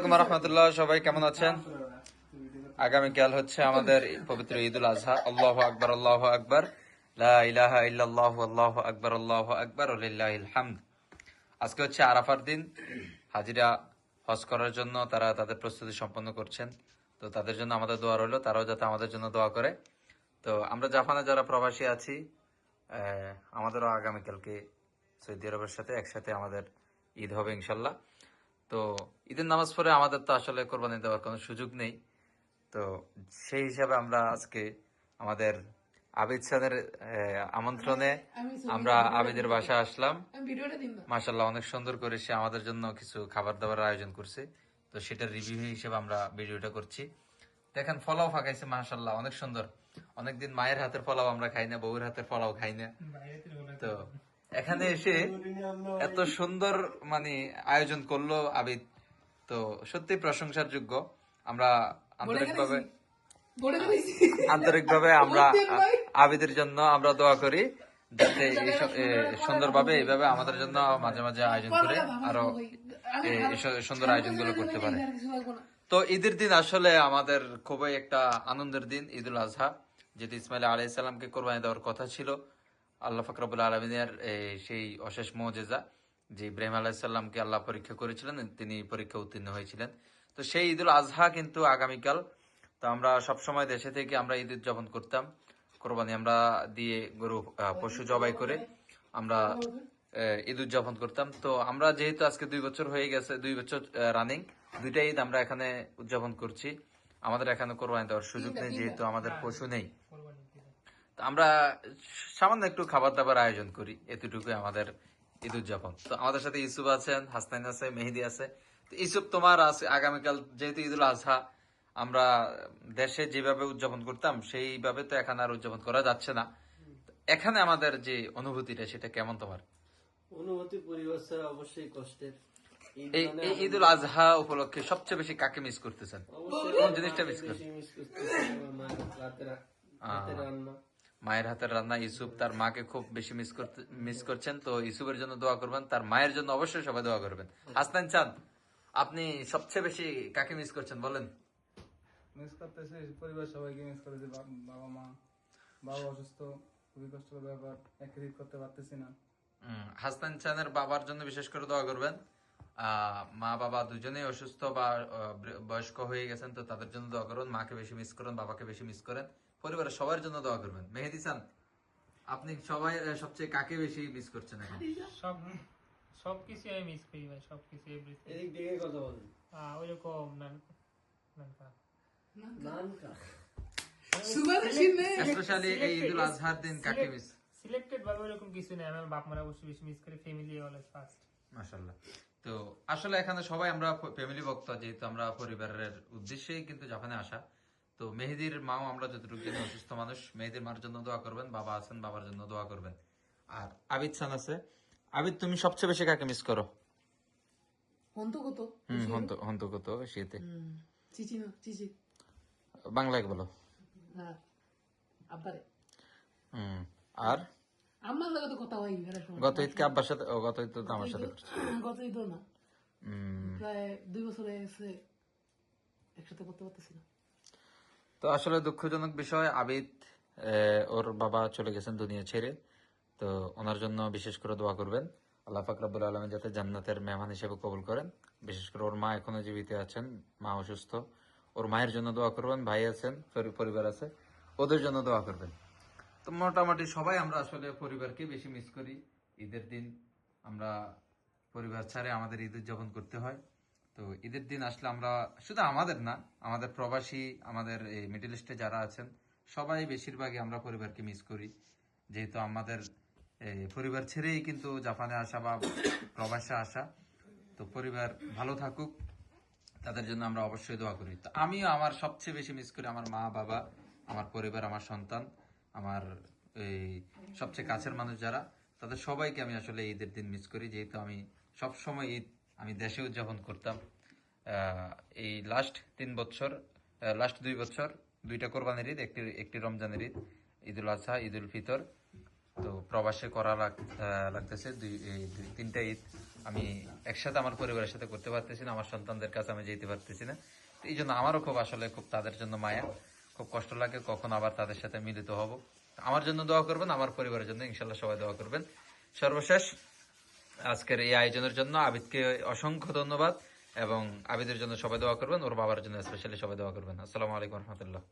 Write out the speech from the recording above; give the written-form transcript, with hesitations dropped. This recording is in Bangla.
আলাইকুম রহমতুল্লাহ। সবাই কেমন আছেন? আগামীকাল হচ্ছে আমাদের পবিত্র ঈদুল আজহা। আল্লাহু আকবার, আল্লাহু আকবার, লা ইলাহা ইল্লাল্লাহু, আল্লাহু আকবার, আল্লাহু আকবার, ওয়ালিল্লাহিল হামদ। আজকে হচ্ছে আরাফার দিন। হাজিরা হজ করার জন্য তারা তাদের প্রস্তুতি সম্পন্ন করছেন। তো তাদের জন্য আমাদের দোয়া রইল, তারাও যাতে আমাদের জন্য দোয়া করে। তো আমরা জাপানে যারা প্রবাসী আছি, আমাদেরও আগামীকালকে সৌদি আরবের সাথে একসাথে আমাদের ঈদ হবে ইনশাল্লাহ। তো ঈদের নামাজ পড়ে আমাদের তো আসলে কোরবানি দেওয়ার কোনো সুযোগ নেই। তো সেই হিসাবে আমরা আজকে আমাদের আবিদ স্যারের আমন্ত্রণে আমরা আবিদের বাসায় আসলাম। মাশাল্লাহ, অনেক সুন্দর করে সে আমাদের জন্য কিছু খাবার দাবার আয়োজন করছে। তো সেটার রিভিউ হিসেবে আমরা ভিডিওটা করছি। দেখেন, পোলাও ফাঁকাইছে, মাশাল্লাহ অনেক সুন্দর। অনেকদিন মায়ের হাতের পোলাও আমরা খাই না, বউয়ের হাতের পোলাও খাই না। তো এখানে এসে এত সুন্দর মানে আয়োজন করলো আবিদ, তো সত্যি প্রশংসার যোগ্য। আমরা আন্তরিকভাবে আমরা আবিদের জন্য আমরা দোয়া করি যাতে সুন্দরভাবে এইভাবে আমাদের জন্য মাঝে মাঝে আয়োজন করে আরো সুন্দর আয়োজনগুলো করতে পারে। তো ঈদের দিন আসলে আমাদের খুবই একটা আনন্দের দিন, ঈদুল আজহা, যেটি ইসমাইল আলাইহিস সালামকে কোরবানি দেওয়ার কথা ছিল। আল্লাহ পাক রব্বুল আলামিনের সেই অশেষ মুজিজা যে ইব্রাহিম আলাইহিস সালামকে আল্লাহ পরীক্ষা করেছিলেন, তিনি পরীক্ষা উত্তীর্ণ হয়েছিলেন। তো সেই ঈদুল আজহা কিন্তু আগামীকাল। তো আমরা সবসময় দেশে থেকে আমরা ঈদ উদযাপন করতাম, কোরবানি আমরা দিয়ে গরু পশু জবাই করে আমরা ঈদ উদযাপন করতাম। তো আমরা যেহেতু আজকে 2 বছর হয়ে গেছে, 2 বছর রানিং, দুইটা ঈদ আমরা এখানে উদযাপন করছি। আমাদের এখানে কোরবানি দেওয়ার সুযোগ নেই যেহেতু আমাদের পশু নেই। আমরা সামান্য একটু খাবার দাবার আয়োজন করি, এতটুকুই আমাদের ঈদ উদযাপন। তো আমাদের সাথে ইউসুফ আছেন, হাসনাইন আছে, মেহেদি আছে। তো ইউসুফ, তোমার আছে আগামীকাল যেহেতু ঈদুল আজহা, আমরা দেশে যেভাবে উদযাপন করতাম সেইভাবে তো এখানে আর উদযাপন করা যাচ্ছে না। এখানে আমাদের যে অনুভূতিটা, সেটা কেমন তোমার? অনুভূতি পরিবার ছাড়া অবশ্যই কষ্টের। এই ঈদুল আজহা উপলক্ষে সবচেয়ে বেশি কাকে মিস করতেছেন? কোন জিনিসটা মিস করতেছেন? মায়ের হাতের রান্না। ইউসুফ তার মাকে খুব বেশি মিস করছেন। তো ইউসুফের জন্য দোয়া করবেন, তার মায়ের জন্য অবশ্যই সবাই দোয়া করবেন। হাসনাইন চাঁদ, আপনি সবচেয়ে বেশি কাকে মিস করছেন বলেন? মিস করতেছি পরিবার সবাইকে মিস করেছি। বাবা মা, বাবা অসুস্থ, খুবই কষ্টের ব্যাপার, একে ঈদ করতে পারতেছি না। হাসনাইন চাঁদের বাবার জন্য বিশেষ করে দোয়া করবেন। মা বাবা দুজনেই অসুস্থ বা বয়স্ক হয়ে গেছেন, তো তাদের জন্য দোয়া করবেন। মাকে বেশি মিস করেন, বাবাকে বেশি মিস করেন, পরিবারের সবার জন্য দোয়া করবেন। মেহেদি চান, আপনি সবাই সবচেয়ে কাকে বেশি মিস করছেন এখন? সবকিছু আমি মিস করি ভাই, সবকিছু এভরিথিং। এদিক দিকে কথা বলেন। ওইরকম স্পেশালি এই ঈদুল আজহার দিন কাকে মিস? সিলেক্টেড ভাবে ওইরকম কিছু নেই। আমার বাপ মারা অবশ্যই বেশি মিস করি, ফ্যামিলি অলওয়েজ ফার্স্ট। মাশাআল্লাহ। তো আসলে এখানে সবাই আমরা ফ্যামিলি ভক্ত, যেহেতু আমরা পরিবারের উদ্দেশ্যেই কিন্তু জাপানে আসা। তো মেহেদির মাও আমরা যতটুকু জানি অসুস্থ মানুষ, মেহেদির মার জন্য দোয়া করবেন। বাবা আছেন, বাবার জন্য দোয়া করবেন। আর আবিদ সান আছে। আবিদ, তুমি সবচেয়ে বেশি কাকে মিস করো? হন্তকত শীতে বাংলায় বলো। আর আমার লাগে তো কথা হয় গত ঈদকে আব্বার সাথে, গত ঈদ তো আমার সাথে গত ঈদ না, প্রায় 2 বছর হয়ে গেছে একসাথে করতে পারতেছি না। তো আসলে দুঃখজনক বিষয়, আবিদ ওর বাবা চলে গেছেন দুনিয়া ছেড়ে। তো ওনার জন্য বিশেষ করে দোয়া করবেন। আল্লাহ পাক রব্বুল আলামিন যাতে জান্নাতের মেহমান হিসেবে কবুল করেন। বিশেষ করে ওর মা এখনো জীবিত আছেন, মা অসুস্থ, ওর মায়ের জন্য দোয়া করবেন। ভাই আছেন, পরিবার আছে, ওদের জন্য দোয়া করবেন। তো মোটামুটি সবাই আমরা আসলে পরিবারকে বেশি মিস করি। ঈদের দিন আমরা পরিবার ছাড়ে আমাদের ঈদ উদযাপন করতে হয়। তো ঈদের দিন আসলে আমরা শুধু আমাদের না, আমাদের প্রবাসী, আমাদের এই মিডল ইস্টে যারা আছেন, সবাই বেশিরভাগই আমরা পরিবারকে মিস করি। যেহেতু আমাদের পরিবার ছেড়েই কিন্তু জাপানে আসা বা প্রবাসে আসা। তো পরিবার ভালো থাকুক, তাদের জন্য আমরা অবশ্যই দোয়া করি। তো আমিও আমার সবচেয়ে বেশি মিস করি আমার মা বাবা, আমার পরিবার, আমার সন্তান, আমার এই সবচেয়ে কাছের মানুষ যারা, তাদের সবাইকে আমি আসলে ঈদের দিন মিস করি। যেহেতু আমি সবসময় ঈদ আমি দেশে উদযাপন করতাম। এই লাস্ট 2 বছর 2টা কোরবানির ঈদ, একটি রমজানের ঈদ, ঈদুল আজহা, ঈদুল ফিতর। তো প্রবাসে করা লাগতেছে 3টা ঈদ। আমি একসাথে আমার পরিবারের সাথে করতে পারতেছি না, আমার সন্তানদের কাছে আমি যেতে পারতেছি না। তো এই জন্য আমারও খুব আসলে খুব তাদের জন্য মায়া, খুব কষ্ট লাগে কখন আবার তাদের সাথে মিলিত হব। আমার জন্য দোয়া করবেন, আমার পরিবারের জন্য ইনশাল্লাহ সবাই দোয়া করবেন। সর্বশেষ আজকের এই আয়োজনের জন্য আবিদকে অসংখ্য ধন্যবাদ, এবং আবিদের জন্য সবাই দোয়া করবেন, ওর বাবার জন্য স্পেশালি সবাই দোয়া করবেন। আসসালামু আলাইকুম রহমতুল্লাহ।